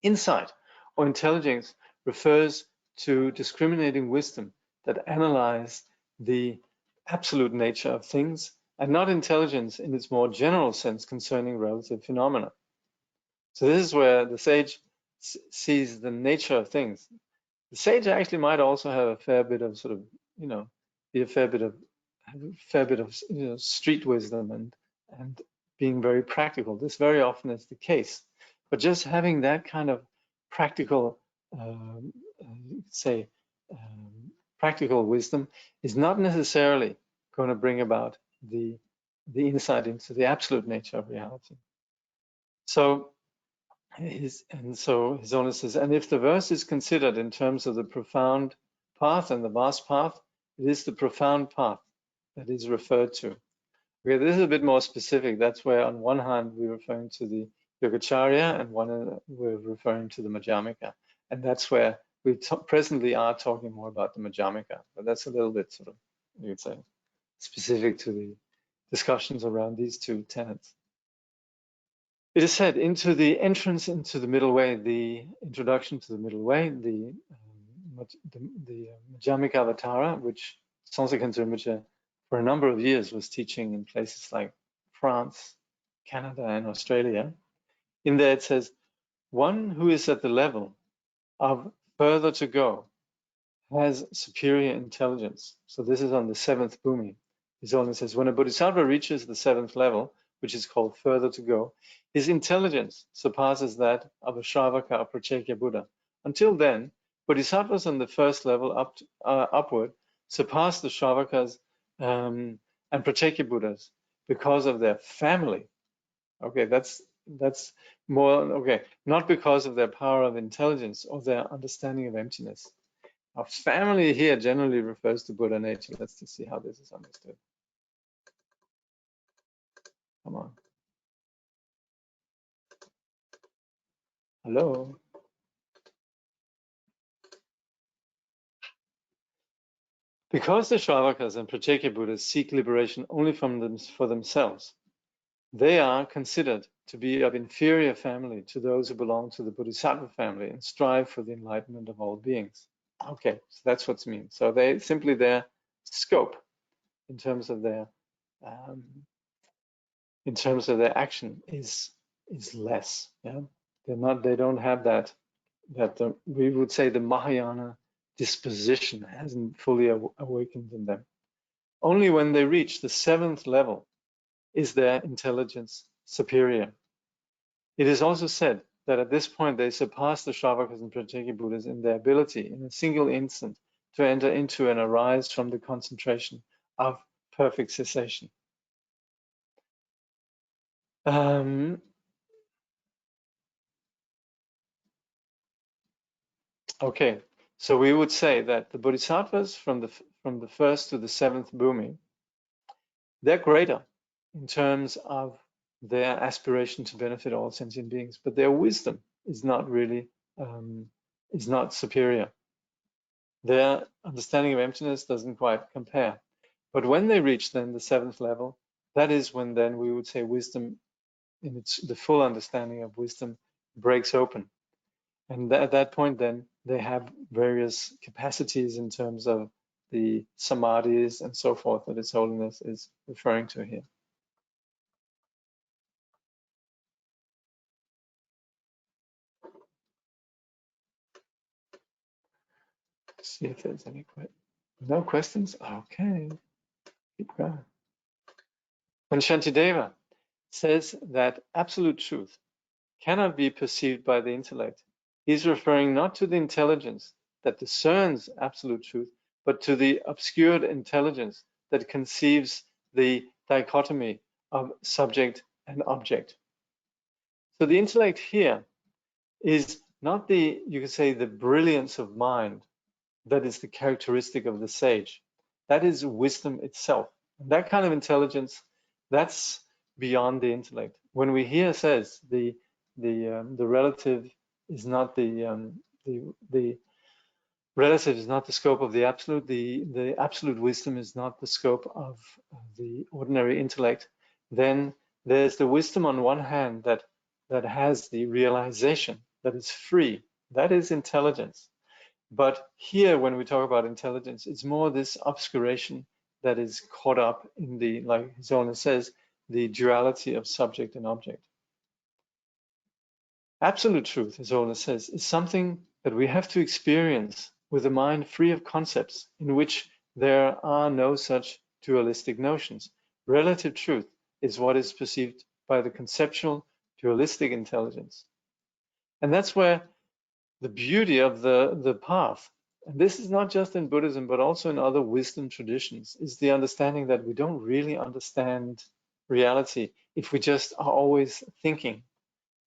insight or intelligence refers to discriminating wisdom that analyze the absolute nature of things, and not intelligence in its more general sense concerning relative phenomena. So this is where the sage sees the nature of things. The sage actually might also have a fair bit of be a fair bit of street wisdom and being very practical. This very often is the case. But just having that kind of practical, practical wisdom is not necessarily going to bring about the insight into the absolute nature of reality. So his owner says, and if the verse is considered in terms of the profound path and the vast path, it is the profound path that is referred to. Okay, this is a bit more specific. That's where on one hand we're referring to the Yogacarya and we're referring to the Madhyamaka. And that's where we presently are talking more about the Madhyamaka. But that's a little bit you could say, specific to the discussions around these 2 tenets. It is said, into the entrance into the middle way, the introduction to the middle way, the Madhyamika Avatara, which Sansekhon Rinpoche for a number of years was teaching in places like France, Canada, and Australia. In there it says, one who is at the level of further to go has superior intelligence. So this is on the 7th bhumi. His Holiness says, when a Bodhisattva reaches the 7th level, which is called further to go, his intelligence surpasses that of a Shravaka or Pratyeka Buddha. Until then, Bodhisattvas on the 1st level upward surpass the Shravakas and Pratyeka Buddhas because of their family. Okay, that's more, okay, not because of their power of intelligence or their understanding of emptiness. Our family here generally refers to Buddha nature. Let's just see how this is understood. Come on. Hello. Because the Shravakas and Pratyeka Buddhas seek liberation only for themselves, they are considered to be of inferior family to those who belong to the Bodhisattva family and strive for the enlightenment of all beings. Okay, so that's what's mean. So they simply their scope in terms of their action is less. Yeah, they don't have that we would say the Mahayana disposition hasn't fully awakened in them. Only when they reach the 7th level is their intelligence superior. It is also said that at this point they surpass the Shravakas and Pratyeka Buddhas in their ability in a single instant to enter into and arise from the concentration of perfect cessation. Okay, so we would say that the Bodhisattvas from the 1st to the 7th Bhumi, they're greater in terms of their aspiration to benefit all sentient beings, but their wisdom is not really, is not superior. Their understanding of emptiness doesn't quite compare. But when they reach then the 7th level, that is when then we would say wisdom, in the full understanding of wisdom, breaks open. And at that point then, they have various capacities in terms of the samadhis and so forth that His Holiness is referring to here. Let's see if there's any questions. No questions? Okay, keep going. When Shantideva says that absolute truth cannot be perceived by the intellect, he's referring not to the intelligence that discerns absolute truth, but to the obscured intelligence that conceives the dichotomy of subject and object. So the intellect here is not the, you could say, the brilliance of mind that is the characteristic of the sage. That is wisdom itself. And that kind of intelligence, that's beyond the intellect. When we here says the relative is not the relative is not the scope of the absolute, the absolute wisdom is not the scope of the ordinary intellect, then there's the wisdom on one hand that has the realization, that is free, that is intelligence. But here, when we talk about intelligence, it's more this obscuration that is caught up in the, like His Holiness says, the duality of subject and object. Absolute truth, His Holiness says, is something that we have to experience with a mind free of concepts in which there are no such dualistic notions. Relative truth is what is perceived by the conceptual dualistic intelligence. And that's where the beauty of the path, and this is not just in Buddhism, but also in other wisdom traditions, is the understanding that we don't really understand reality if we just are always thinking.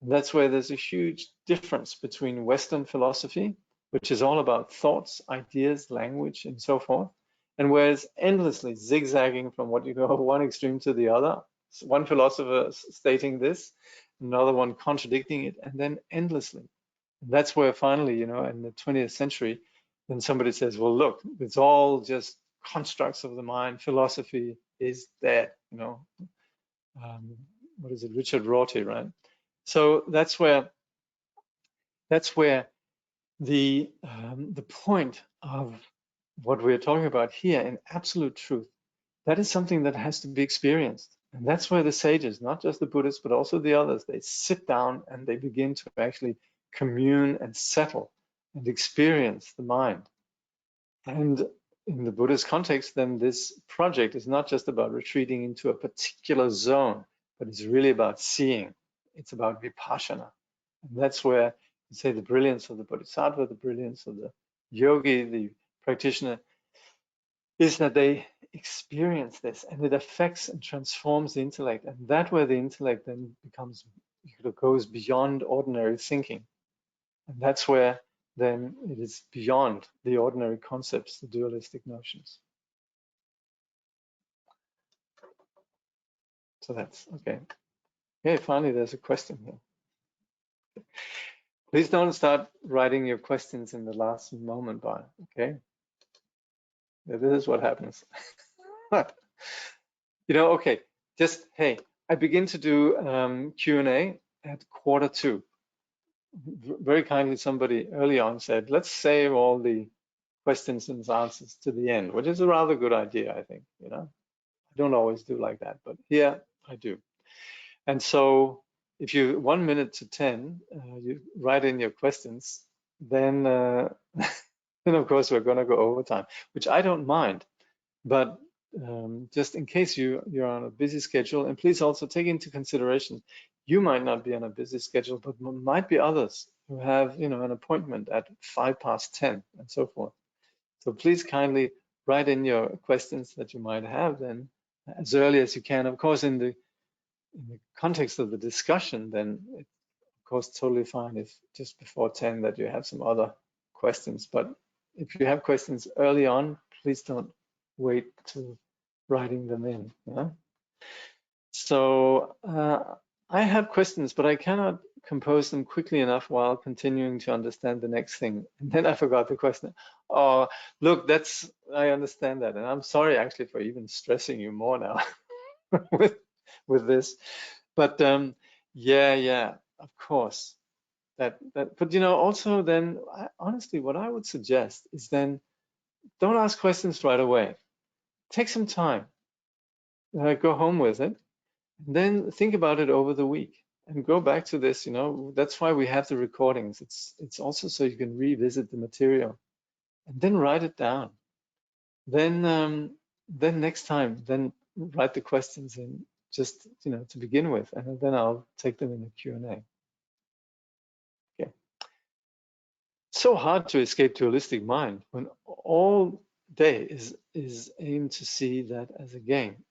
And that's where there's a huge difference between Western philosophy, which is all about thoughts, ideas, language, and so forth, and where it's endlessly zigzagging from what you go one extreme to the other. So one philosopher stating this, another one contradicting it, and then endlessly. And that's where finally, you know, in the 20th century, then somebody says, well, look, it's all just constructs of the mind. Philosophy is dead, you know. What is it, Richard Rorty, right? So that's where the point of what we're talking about here in absolute truth, that is something that has to be experienced. And that's where the sages, not just the Buddhists, but also the others, they sit down and they begin to actually commune and settle and experience the mind. And in the Buddhist context, then this project is not just about retreating into a particular zone, but it's really about seeing. It's about vipassana. And that's where you say the brilliance of the Bodhisattva, the brilliance of the yogi, the practitioner, is that they experience this and it affects and transforms the intellect. And that where the intellect then becomes, goes beyond ordinary thinking. And that's where then it is beyond the ordinary concepts, the dualistic notions. So that's okay. Okay, finally there's a question here. Please don't start writing your questions in the last moment, Bar, okay? This is what happens. Okay, just, hey, I begin to do Q&A at 1:45. Very kindly, somebody early on said, let's save all the questions and answers to the end, which is a rather good idea, I think, I don't always do like that, but here I do. And so if you 1 minute to 10, you write in your questions, then, then of course we're gonna go overtime, which I don't mind, but just in case you're on a busy schedule, and please also take into consideration, you might not be on a busy schedule, but might be others who have, an appointment at 10:05 and so forth. So please kindly write in your questions that you might have then as early as you can. Of course, in the context of the discussion, then it's of course totally fine if just before 10 that you have some other questions. But if you have questions early on, please don't wait to writing them in. Yeah? So I have questions, but I cannot compose them quickly enough while continuing to understand the next thing. And then I forgot the question. Oh, look, I understand that. And I'm sorry actually for even stressing you more now with this. But yeah, of course. But also then, honestly, what I would suggest is then don't ask questions right away. Take some time, go home with it, and then think about it over the week and go back to this. That's why we have the recordings. It's also so you can revisit the material and then write it down. Then next time, then write the questions in just to begin with, and then I'll take them in the Q&A. Okay. So hard to escape dualistic mind when all day is aimed to see that as a game.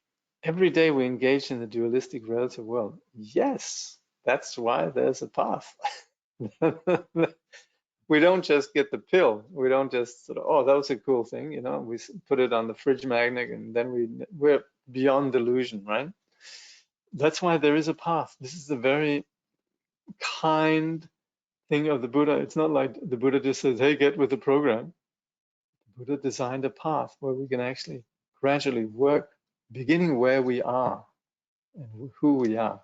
Every day we engage in the dualistic relative world. Yes, that's why there's a path. We don't just get the pill. We don't just sort of, oh, that was a cool thing, we put it on the fridge magnet and then we're beyond delusion, right? That's why there is a path. This is the very kind thing of the Buddha. It's not like the Buddha just says, hey, get with the program. The Buddha designed a path where we can actually gradually work, beginning where we are and who we are.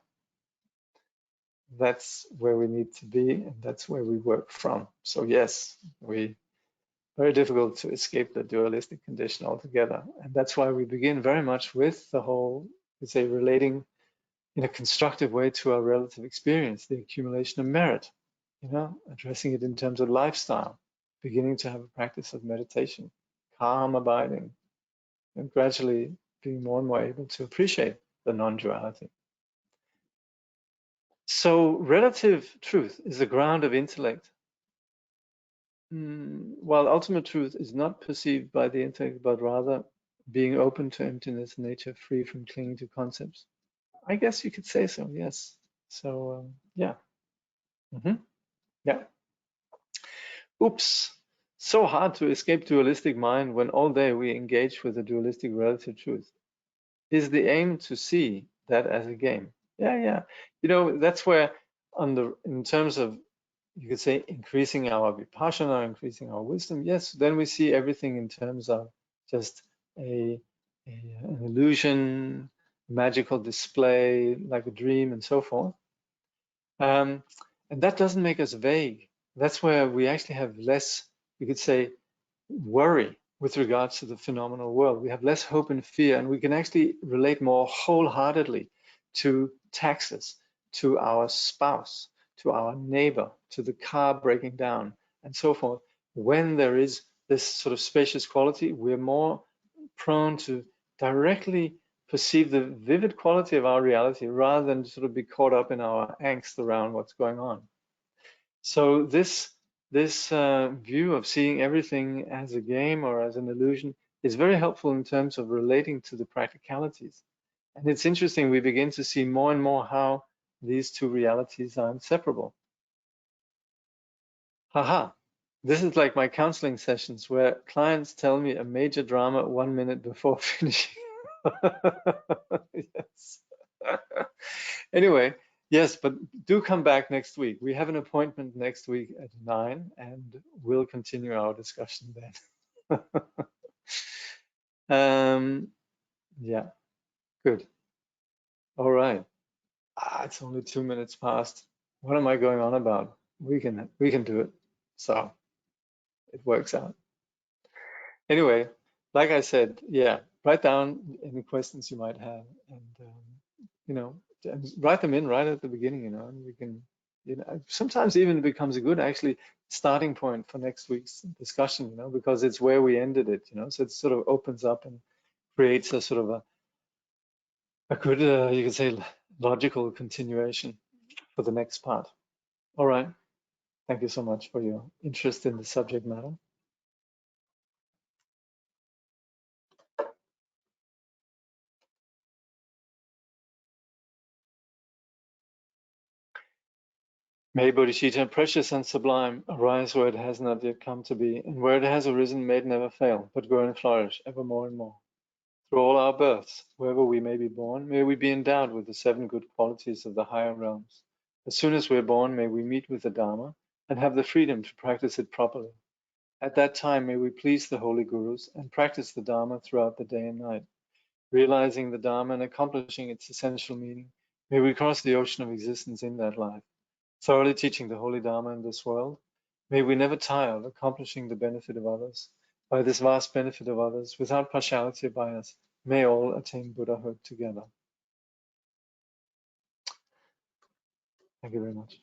That's where we need to be, and that's where we work from. So yes, very difficult to escape the dualistic condition altogether. And that's why we begin very much with the whole, relating in a constructive way to our relative experience, the accumulation of merit, addressing it in terms of lifestyle, beginning to have a practice of meditation, calm abiding, and gradually being more and more able to appreciate the non-duality. So relative truth is the ground of intellect, while ultimate truth is not perceived by the intellect, but rather being open to emptiness, nature, free from clinging to concepts. I guess you could say so, yes. So, yeah. Yeah. Oops. So hard to escape dualistic mind when all day we engage with the dualistic relative truth. Is the aim to see that as a game? Yeah. That's where in terms of, you could say, increasing our vipassana, increasing our wisdom, yes, then we see everything in terms of just an illusion, magical display, like a dream and so forth. And that doesn't make us vague. That's where we actually have less, you could say, worry with regards to the phenomenal world. We have less hope and fear, and we can actually relate more wholeheartedly to taxes, to our spouse, to our neighbor, to the car breaking down, and so forth, when there is this sort of spacious quality, we're more prone to directly perceive the vivid quality of our reality rather than sort of be caught up in our angst around what's going on. So this view of seeing everything as a game or as an illusion is very helpful in terms of relating to the practicalities. And it's interesting, we begin to see more and more how these two realities are inseparable. Haha, this is like my counseling sessions where clients tell me a major drama 1 minute before finishing. Yes. Anyway, yes, but do come back next week. We have an appointment next week at 9, and we'll continue our discussion then. Yeah, good. All right. It's only 2 minutes past. What am I going on about? We can do it. So it works out. Anyway, like I said, yeah, write down any questions you might have, and you know, and write them in right at the beginning, and we can, sometimes even it becomes a good actually starting point for next week's discussion, because it's where we ended it, so it sort of opens up and creates a sort of a good, you could say, logical continuation for the next part. All right. Thank you so much for your interest in the subject matter. May Bodhicitta, precious and sublime, arise where it has not yet come to be, and where it has arisen may it never fail, but grow and flourish ever more and more. Through all our births, wherever we may be born, may we be endowed with the 7 good qualities of the higher realms. As soon as we're born, may we meet with the Dharma and have the freedom to practice it properly. At that time, may we please the holy gurus and practice the Dharma throughout the day and night. Realizing the Dharma and accomplishing its essential meaning, may we cross the ocean of existence in that life. Thoroughly teaching the holy Dharma in this world, may we never tire of accomplishing the benefit of others. By this vast benefit of others, without partiality or bias, may all attain Buddhahood together. Thank you very much.